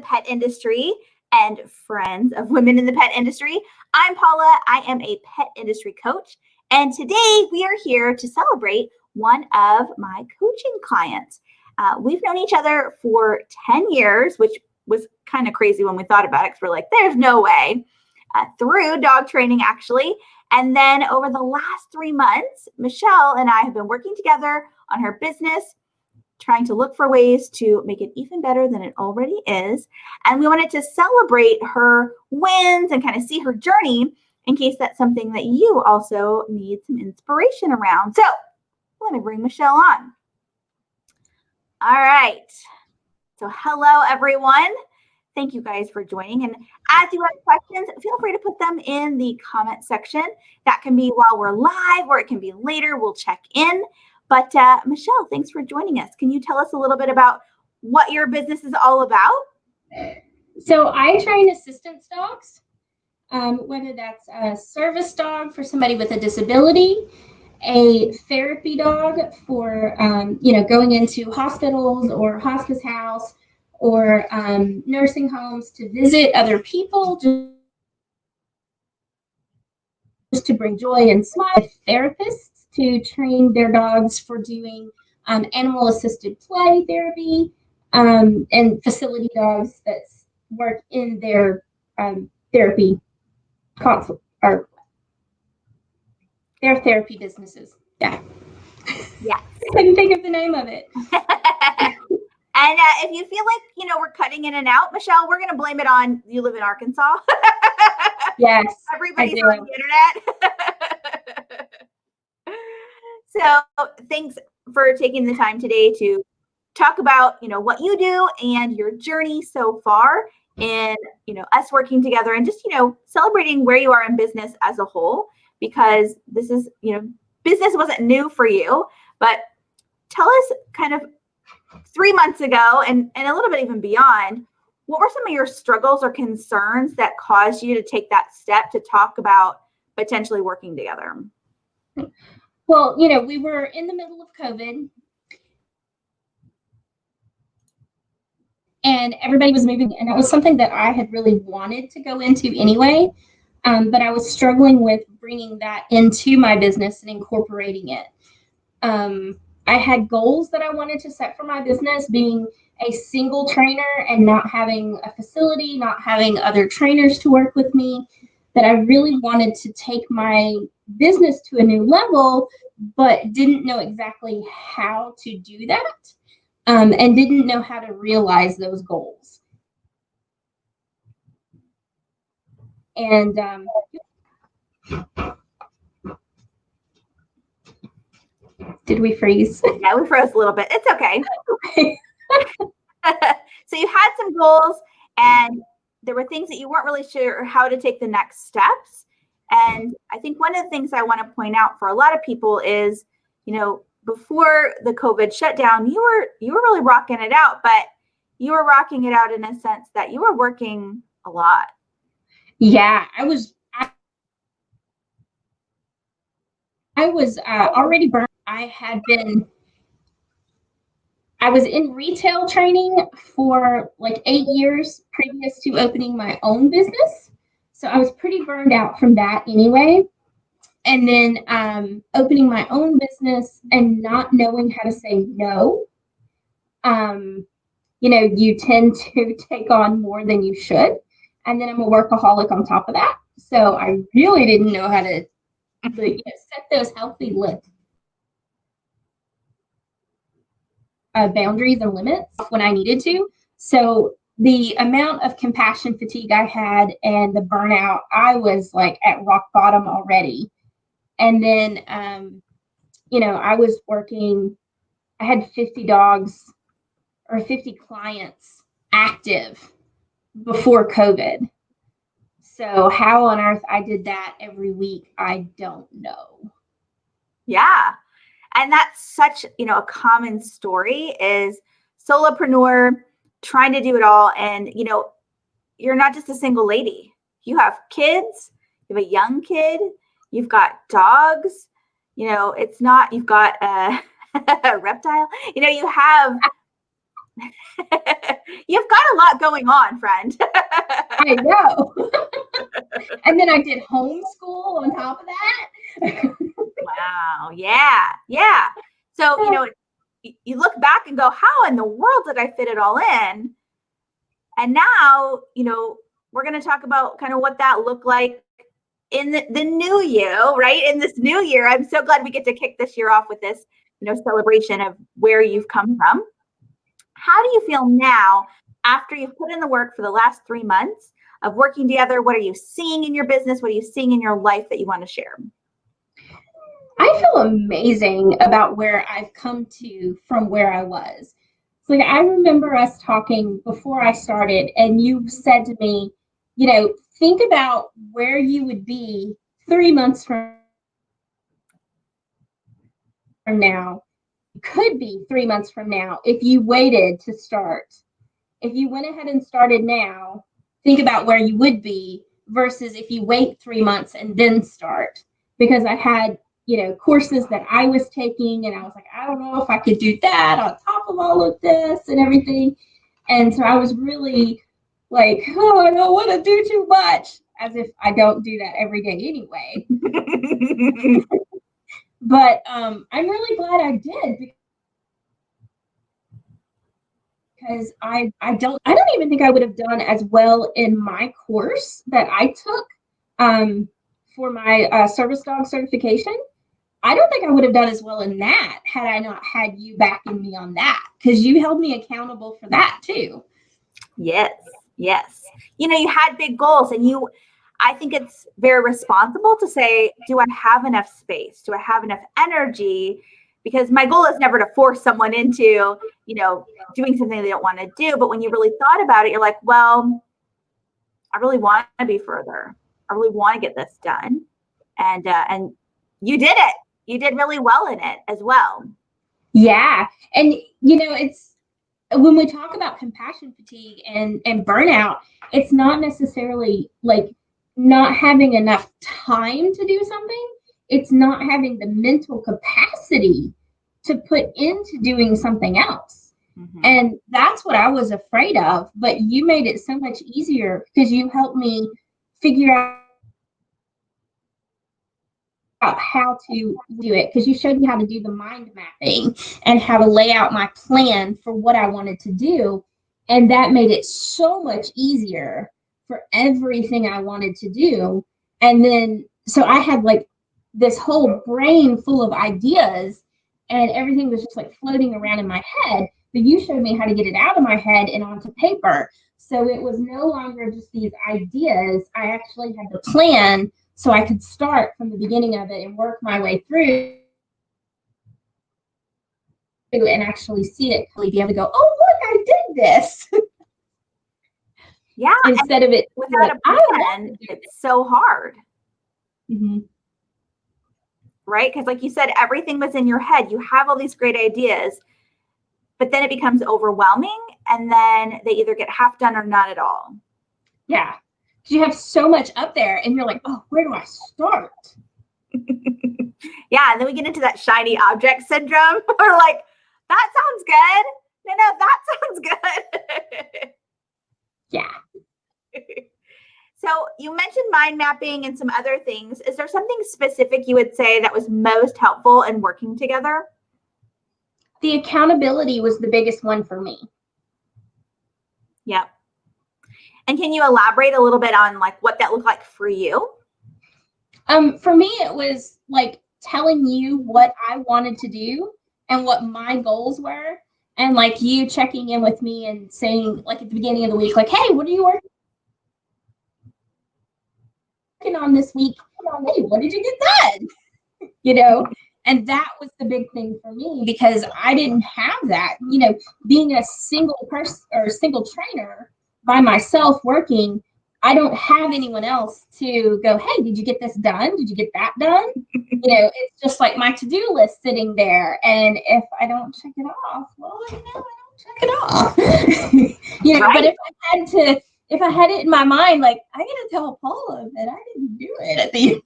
pet industry and friends of women in the pet industry. I'm Paula. I am a pet industry coach. And today we are here to celebrate one of my coaching clients. We've known each other for 10 years, which was kind of crazy when we thought about it because we're like, there's no way. Through dog training, actually. And then over the last 3 months, Michelle and I have been working together on her business, trying to look for ways to make it even better than it already is. And we wanted to celebrate her wins and kind of see her journey in case that's something that you also need some inspiration around. So let me bring Michelle on. All right. So hello, everyone. Thank you guys for joining. And as you have questions, feel free to put them in the comment section. That can be while we're live or it can be later. We'll check in. But Michelle, thanks for joining us. Can you tell us a little bit about what your business is all about? So I train assistance dogs, whether that's a service dog for somebody with a disability, a therapy dog for, going into hospitals or hospice house, or nursing homes to visit other people, just to bring joy and smile. Therapists to train their dogs for doing animal-assisted play therapy, and facility dogs that work in their therapy consult or their therapy businesses. Yeah. Yeah. I couldn't think of the name of it. And if you feel like, we're cutting in and out, Michelle, we're going to blame it on you live in Arkansas. Yes. Everybody's on the internet. So thanks for taking the time today to talk about, what you do and your journey so far in, us working together and just, celebrating where you are in business as a whole, because this is, business wasn't new for you, but tell us kind of 3 months ago and a little bit even beyond, what were some of your struggles or concerns that caused you to take that step to talk about potentially working together? Well, we were in the middle of COVID and everybody was moving, and that was something that I had really wanted to go into anyway, but I was struggling with bringing that into my business and incorporating it. I had goals that I wanted to set for my business, being a single trainer and not having a facility, not having other trainers to work with me, that I really wanted to take my business to a new level, but didn't know exactly how to do that, and didn't know how to realize those goals. And did we freeze? Yeah, we froze a little bit. It's okay. So you had some goals and there were things that you weren't really sure how to take the next steps. And I think one of the things I want to point out for a lot of people is, before the COVID shutdown, you were really rocking it out, but you were rocking it out in a sense that you were working a lot. Yeah, I was already burned. I was in retail training for like 8 years previous to opening my own business. So I was pretty burned out from that anyway. And then opening my own business and not knowing how to say no. You tend to take on more than you should. And then I'm a workaholic on top of that. So I really didn't know how to set those healthy boundaries and limits when I needed to. So the amount of compassion fatigue I had and the burnout, I was like at rock bottom already. And then, I was working, I had 50 dogs or 50 clients active before COVID. So how on earth I did that every week, I don't know. Yeah. And that's such, a common story is solopreneur trying to do it all. And, you're not just a single lady. You have kids, you have a young kid, you've got dogs, it's not, you've got a reptile, you have You've got a lot going on, friend. I know. And then I did homeschool on top of that. Wow. Yeah. Yeah. So, you look back and go, how in the world did I fit it all in? And now, we're going to talk about kind of what that looked like in the new year, right? In this new year, I'm so glad we get to kick this year off with this, celebration of where you've come from. How do you feel now after you've put in the work for the last 3 months of working together? What are you seeing in your business? What are you seeing in your life that you want to share? I feel amazing about where I've come to from where I was. So, like, I remember us talking before I started, and you said to me, think about where you would be 3 months from now. Could be 3 months from now if you waited to start. If you went ahead and started now, think about where you would be versus if you wait 3 months and then start. Because I had, courses that I was taking, and I was like, I don't know if I could do that on top of all of this and everything. And so I was really like, oh, I don't want to do too much, as if I don't do that every day anyway. But I'm really glad I did, because I don't even think I would have done as well in my course that I took for my service dog certification. I don't think I would have done as well in that had I not had you backing me on that, because you held me accountable for that too. Yes. Yes. You had big goals, and I think it's very responsible to say, do I have enough space? Do I have enough energy? Because my goal is never to force someone into, doing something they don't want to do. But when you really thought about it, you're like, well, I really want to be further. I really want to get this done. And you did it. You did really well in it as well. Yeah. And, it's when we talk about compassion fatigue and burnout, it's not necessarily like not having enough time to do something. It's not having the mental capacity to put into doing something else. Mm-hmm. And that's what I was afraid of. But you made it so much easier because you helped me figure out how to do it, because you showed me how to do the mind mapping and how to lay out my plan for what I wanted to do. And that made it so much easier for everything I wanted to do. And then, so I had like this whole brain full of ideas, and everything was just like floating around in my head. But you showed me how to get it out of my head and onto paper. So it was no longer just these ideas. I actually had the plan, so I could start from the beginning of it and work my way through and actually see it, be able to go, oh, look, I did this. Yeah. Instead of it without a plan, it's so hard. Mm-hmm. Right? Because like you said, everything was in your head. You have all these great ideas, but then it becomes overwhelming, and then they either get half done or not at all. Yeah. You have so much up there, and you're like, oh, where do I start? Yeah. And then we get into that shiny object syndrome. We're like, that sounds good. No, that sounds good. Yeah. So you mentioned mind mapping and some other things. Is there something specific you would say that was most helpful in working together? The accountability was the biggest one for me. Yep. And can you elaborate a little bit on like what that looked like for you? For me, it was like telling you what I wanted to do and what my goals were, and like you checking in with me and saying, like at the beginning of the week, like, hey, what are you working on this week? Hey, what did you get done? And that was the big thing for me, because I didn't have that. Being a single person or single trainer by myself working, I don't have anyone else to go, hey, did you get this done? Did you get that done? It's just like my to-do list sitting there. And if I don't check it off, well, I don't check it off. Right. But if I had it in my mind, like, I got to tell Paula that I didn't do it at the end.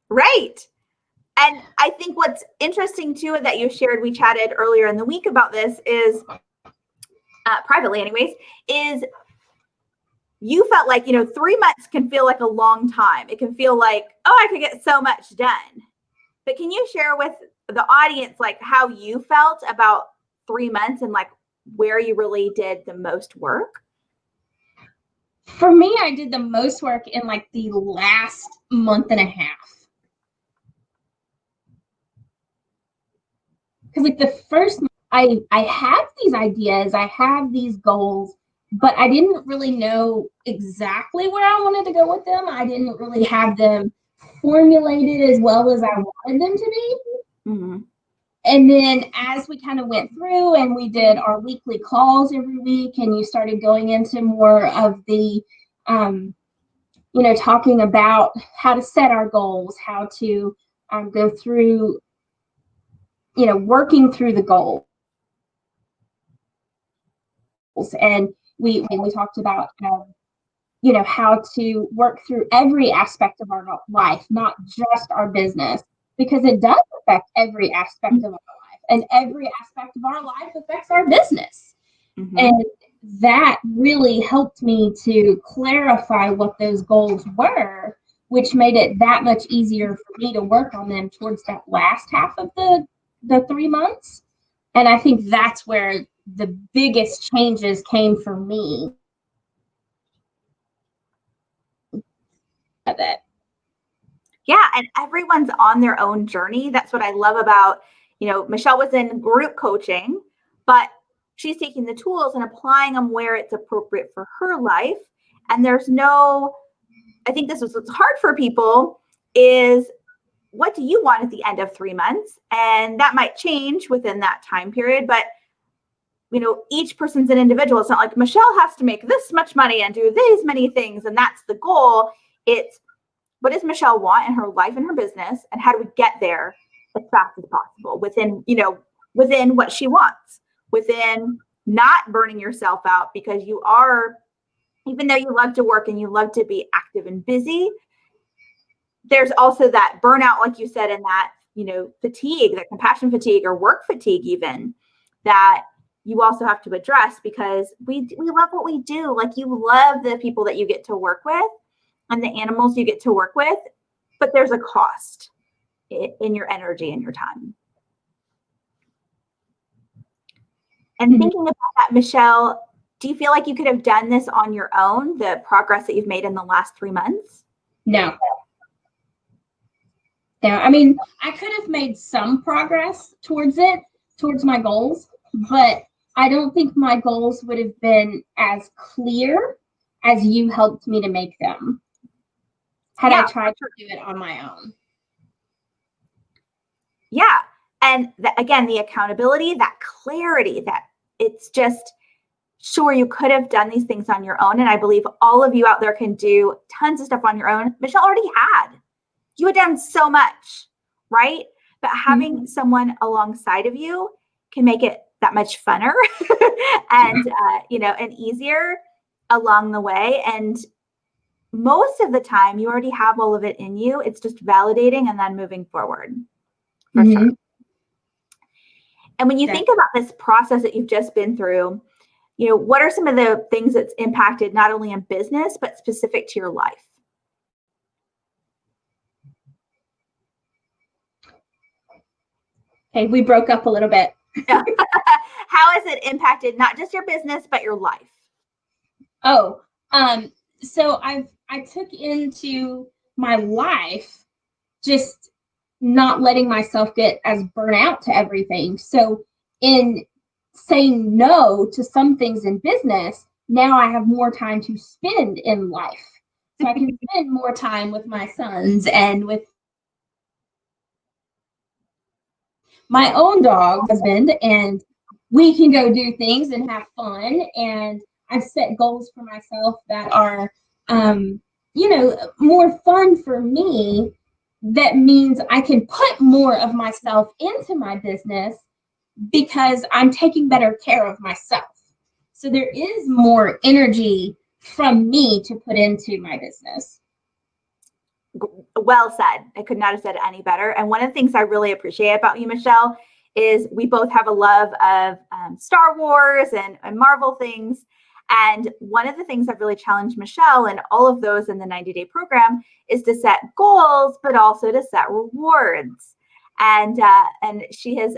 Right. And I think what's interesting too that you shared, we chatted earlier in the week about this, is privately anyways, is you felt like, 3 months can feel like a long time. It can feel like, oh, I could get so much done. But can you share with the audience like how you felt about 3 months and like where you really did the most work? For me, I did the most work in like the last month and a half. Because like the first, I have these ideas, I have these goals, but I didn't really know exactly where I wanted to go with them. I didn't really have them formulated as well as I wanted them to be. Mm-hmm. And then as we kind of went through and we did our weekly calls every week, and you started going into more of the, talking about how to set our goals, how to go through, working through the goals. And we talked about, how to work through every aspect of our life, not just our business, because it does affect every aspect of our life, and every aspect of our life affects our business. Mm-hmm. And that really helped me to clarify what those goals were, which made it that much easier for me to work on them towards that last half of the 3 months. And I think that's where the biggest changes came for me. That. Yeah, and everyone's on their own journey. That's what I love about, Michelle was in group coaching, but she's taking the tools and applying them where it's appropriate for her life. And I think this is what's hard for people is, what do you want at the end of 3 months? And that might change within that time period, but each person's an individual. It's not like Michelle has to make this much money and do these many things, and that's the goal. It's, what does Michelle want in her life and her business, and how do we get there as fast as possible within what she wants, within not burning yourself out, because you are, even though you love to work and you love to be active and busy, there's also that burnout, like you said, and that, fatigue, that compassion fatigue or work fatigue even, that you also have to address, because we love what we do. Like, you love the people that you get to work with and the animals you get to work with, but there's a cost in your energy and your time. And Mm-hmm. Thinking about that, Michelle, do you feel like you could have done this on your own, the progress that you've made in the last 3 months? No. I mean, I could have made some progress towards my goals, but I don't think my goals would have been as clear as you helped me to make them had I tried to do it on my own. Yeah. And again, the accountability, that clarity, that it's just, sure, you could have done these things on your own. And I believe all of you out there can do tons of stuff on your own. Michelle already had. You had done so much, right? But having someone alongside of you can make it that much funner and, and easier along the way. And most of the time, you already have all of it in you. It's just validating and then moving forward, for sure. And when you think about this process that you've just been through, what are some of the things that's impacted not only in business, but specific to your life? Okay, we broke up a little bit. How has it impacted not just your business, but your life? Oh, so I took into my life just not letting myself get as burnt out to everything. So in saying no to some things in business, now I have more time to spend in life. So I can spend more time with my sons and with my own dog husband, and we can go do things and have fun. And I've set goals for myself that are, more fun for me. That means I can put more of myself into my business because I'm taking better care of myself. So there is more energy from me to put into my business. Well said. I could not have said it any better. And one of the things I really appreciate about you, Michelle, is we both have a love of Star Wars and Marvel things. And one of the things I've really challenged Michelle and all of those in the 90-day program is to set goals, but also to set rewards. And she has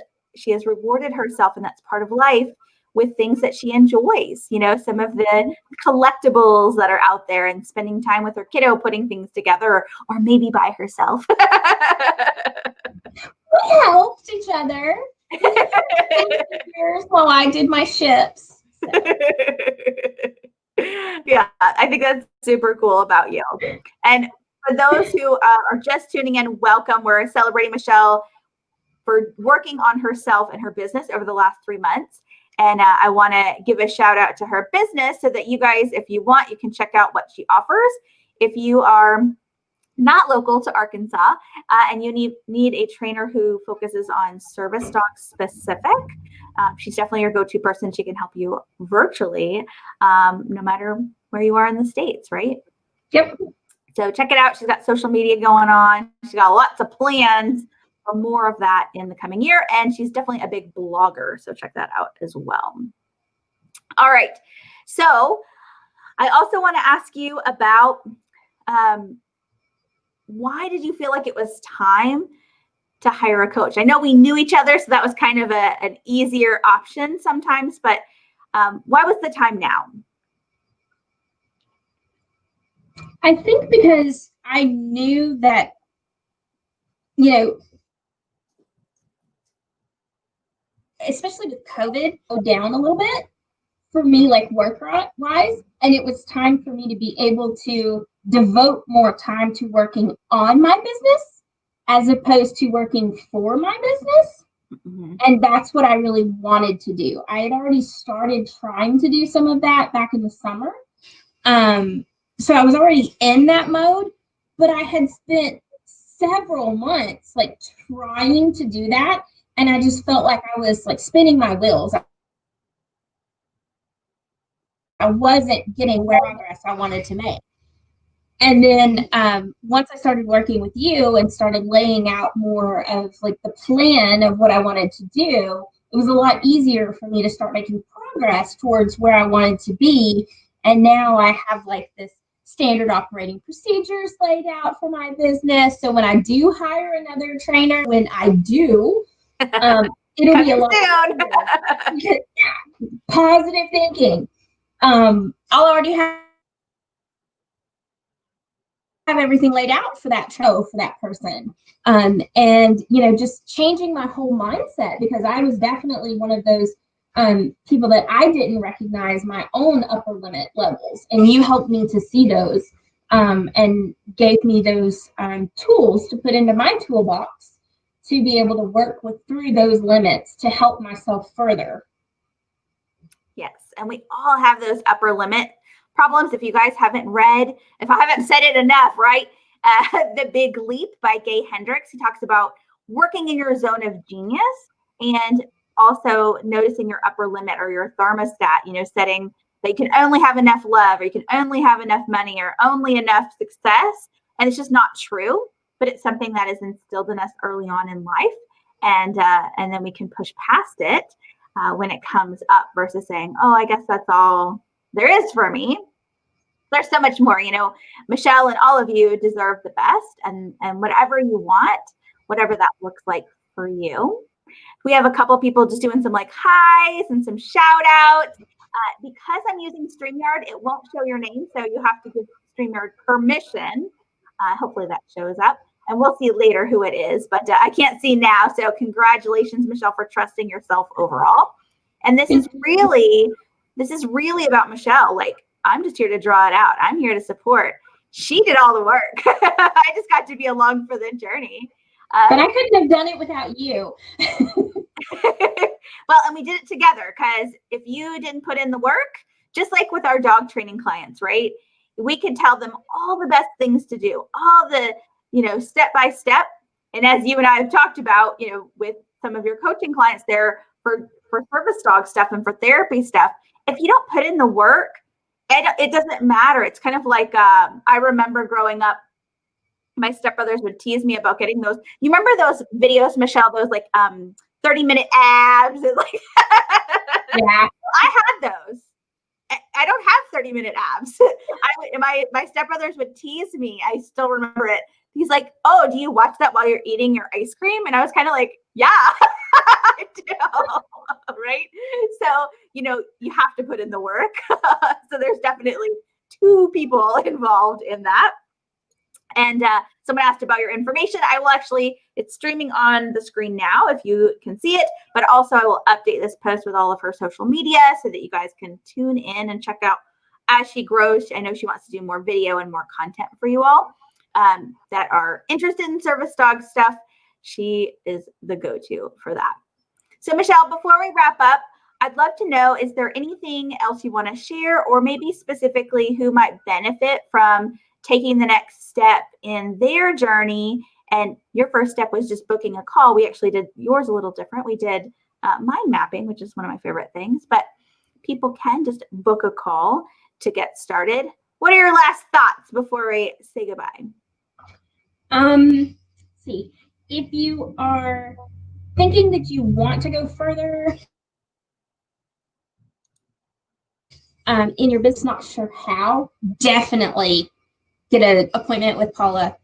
rewarded herself, and that's part of life, with things that she enjoys, some of the collectibles that are out there, and spending time with her kiddo, putting things together, or maybe by herself. We helped each other. While I did my ships. So. Yeah, I think that's super cool about you. And for those who are just tuning in, welcome. We're celebrating Michelle for working on herself and her business over the last 3 months. And I want to give a shout out to her business so that you guys, if you want, you can check out what she offers. If you are not local to Arkansas and you need a trainer who focuses on service dog specific, she's definitely your go-to person. She can help you virtually, no matter where you are in the States, right? Yep. So check it out. She's got social media going on. She's got lots of plans for more of that in the coming year. And she's definitely a big blogger. So check that out as well. All right. So I also want to ask you about why did you feel like it was time to hire a coach? I know we knew each other, so that was kind of an easier option sometimes, but why was the time now? I think because I knew that, especially with COVID, go down a little bit for me, like work-wise, and it was time for me to be able to devote more time to working on my business as opposed to working for my business. Mm-hmm. And that's what I really wanted to do. I had already started trying to do some of that back in the summer. So I was already in that mode, but I had spent several months like trying to do that. And I just felt like I was like spinning my wheels. I wasn't getting where progress I wanted to make. And then once I started working with you and started laying out more of like the plan of what I wanted to do, it was a lot easier for me to start making progress towards where I wanted to be. And now I have like this standard operating procedures laid out for my business. So when I do hire another trainer, when I do, it'll be a lot soon. Positive thinking. I'll already have everything laid out for that show, for that person. And, just changing my whole mindset, because I was definitely one of those people that I didn't recognize my own upper limit levels. And you helped me to see those and gave me those tools to put into my toolbox to be able to work through those limits to help myself further. Yes. And we all have those upper limit problems. If you guys haven't read, if I haven't said it enough, right? The Big Leap by Gay Hendricks. He talks about working in your zone of genius and also noticing your upper limit or your thermostat, setting that you can only have enough love, or you can only have enough money, or only enough success. And it's just not true, but it's something that is instilled in us early on in life. And then we can push past it when it comes up versus saying, oh, I guess that's all there is for me. There's so much more, Michelle and all of you deserve the best, and whatever you want, whatever that looks like for you. We have a couple of people just doing some like highs and some shout outs. Because I'm using StreamYard, it won't show your name. So you have to give StreamYard permission. Hopefully that shows up, and we'll see later who it is, but I can't see now. So congratulations, Michelle, for trusting yourself overall. And this is really about Michelle. Like, I'm just here to draw it out. I'm here to support. She did all the work. I just got to be along for the journey. But I couldn't have done it without you. Well, and we did it together, because if you didn't put in the work, just like with our dog training clients, right? We can tell them all the best things to do, all the, step by step. And as you and I have talked about, with some of your coaching clients there for service dog stuff and for therapy stuff, if you don't put in the work, it doesn't matter. It's kind of like, I remember growing up, my stepbrothers would tease me about getting those. You remember those videos, Michelle, those like 30-minute abs and like Yeah. I had those. I don't have 30-minute abs. My stepbrothers would tease me. I still remember it. He's like, "Oh, do you watch that while you're eating your ice cream?" And I was kind of like, "Yeah, I do." Right? So, you have to put in the work. So there's definitely two people involved in that. And someone asked about your information. It's streaming on the screen now if you can see it, but also I will update this post with all of her social media so that you guys can tune in and check out as she grows. I know she wants to do more video and more content for you all that are interested in service dog stuff. She is the go-to for that. So Michelle, before we wrap up, I'd love to know, is there anything else you want to share, or maybe specifically who might benefit from taking the next step in their journey? And your first step was just booking a call. We actually did yours a little different. We did mind mapping, which is one of my favorite things, but people can just book a call to get started. What are your last thoughts before we say goodbye? Let's see, if you are thinking that you want to go further in your business, not sure how, definitely get an appointment with Paula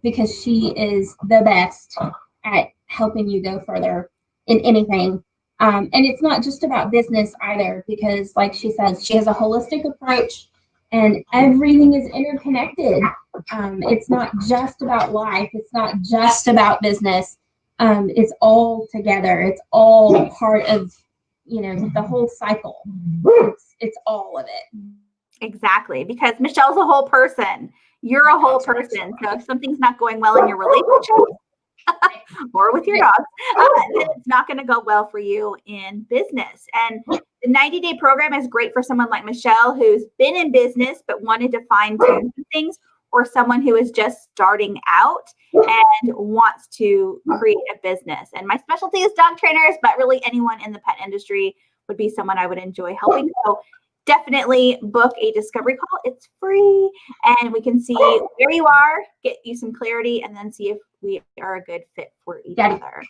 because she is the best at helping you go further in anything. And it's not just about business either, because like she says, she has a holistic approach and everything is interconnected. It's not just about life. It's not just about business. It's all together. It's all part of, the whole cycle. It's all of it. Exactly, because Michelle's a whole person. You're a whole person. So if something's not going well in your relationship or with your dogs, then it's not going to go well for you in business. And the 90-day program is great for someone like Michelle who's been in business but wanted to fine-tune things, or someone who is just starting out and wants to create a business. And my specialty is dog trainers, but really anyone in the pet industry would be someone I would enjoy helping. So definitely book a discovery call. It's free, and we can see where you are, get you some clarity, and then see if we are a good fit for each other.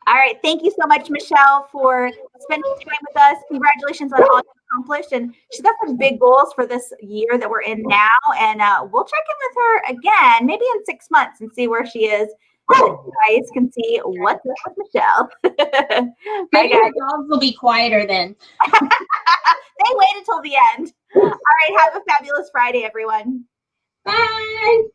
All right. Thank you so much, Michelle, for spending time with us. Congratulations on all you accomplished. And she's got some big goals for this year that we're in now. And we'll check in with her again, maybe in 6 months, and see where she is. So you guys can see what's up with Michelle. Maybe the dogs will be quieter then. They wait until the end. All right. Have a fabulous Friday, everyone. Bye.